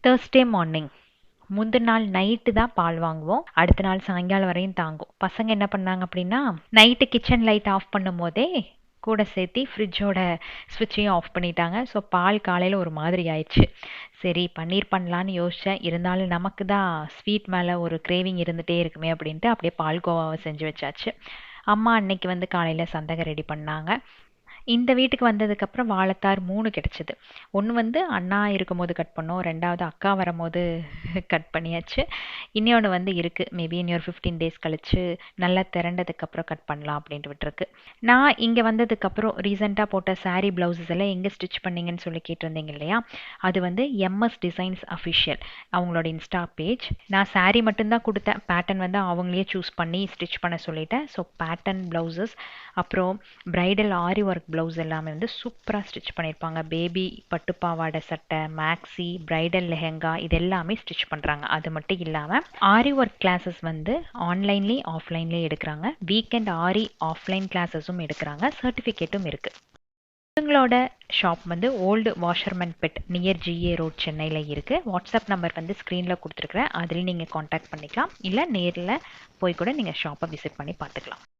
Thursday morning முந்தின நாள் night தான் பால் வாங்குவோம். அடுத்த நாள் சாயங்காலம் வரையும் தாங்கும். பசங்க என்ன பண்ணாங்க அப்படின்னா, நைட்டு கிச்சன் லைட் ஆஃப் பண்ணும் போதே கூட சேர்த்து ஃப்ரிட்ஜோட ஸ்விட்சையும் ஆஃப் பண்ணிட்டாங்க. ஸோ பால் காலையில் ஒரு மாதிரி ஆயிடுச்சு. சரி பன்னீர் பண்ணலான்னு யோசித்தேன். இருந்தாலும் நமக்கு தான் ஸ்வீட் மேலே ஒரு கிரேவிங் இருந்துகிட்டே இருக்குமே அப்படின்ட்டு அப்படியே பால்கோவாவை செஞ்சு வச்சாச்சு. அம்மா அன்னைக்கு வந்து காலையில் சந்தகம் ரெடி பண்ணாங்க. இந்த வீட்டுக்கு வந்ததுக்கப்புறம் வாழைத்தார் 3 கிடைச்சிது. ஒன்று வந்து அண்ணா இருக்கும்போது கட் பண்ணோம், ரெண்டாவது அக்கா வரும்போது கட் பண்ணியாச்சு. இன்னொன்று வந்து இருக்குது, மேபி இன்னொரு 15 டேஸ் கழித்து நல்லா திரண்டதுக்கப்புறம் கட் பண்ணலாம் அப்படின்ட்டு விட்டுருக்கு. நான் இங்கே வந்ததுக்கப்புறம் ரீசெண்டாக போட்ட சாரீ ப்ளவுசஸ் எல்லாம் எங்கே ஸ்டிச் பண்ணீங்கன்னு சொல்லி கேட்டிருந்தீங்க இல்லையா, அது வந்து எம்எஸ் டிசைன்ஸ் அஃபிஷியல் அவங்களோட இன்ஸ்டா பேஜ். நான் சாரீ மட்டும்தான் கொடுத்தேன், பேட்டர்ன் வந்து அவங்களே சூஸ் பண்ணி ஸ்டிச் பண்ண சொல்லிட்டேன். ஸோ பேட்டர்ன் ப்ளவுசஸ் அப்புறம் பிரைடல் ஆரி ஒர்க் ப்ளவுஸ் எல்லாமே வந்து சூப்பராக ஸ்டிச் பண்ணியிருப்பாங்க. பேபி பட்டுப்பாவாடை சட்டை, மேக்ஸி, பிரைடல் லெஹெங்கா இது எல்லாமே ஸ்டிச் பண்ணுறாங்க. அது மட்டும் இல்லாமல் ஆரி ஒர்க் கிளாஸஸ் வந்து ஆன்லைன்லேயும் ஆஃப்லைன்லேயும் எடுக்கிறாங்க. வீக்கெண்ட் ஆரி ஆஃப்லைன் கிளாஸஸும் எடுக்கிறாங்க, சர்டிஃபிகேட்டும் இருக்குது. இவங்களோட ஷாப் வந்து old Washermanpet near GA road சென்னையில் இருக்குது. வாட்ஸ்அப் நம்பர் வந்து ஸ்க்ரீனில் கொடுத்துருக்குறேன், அதில் நீங்கள் காண்டாக்ட் பண்ணிக்கலாம். இல்லை நேரில் போய் கூட நீங்கள் ஷாப்பை விசிட் பண்ணி பார்த்துக்கலாம்.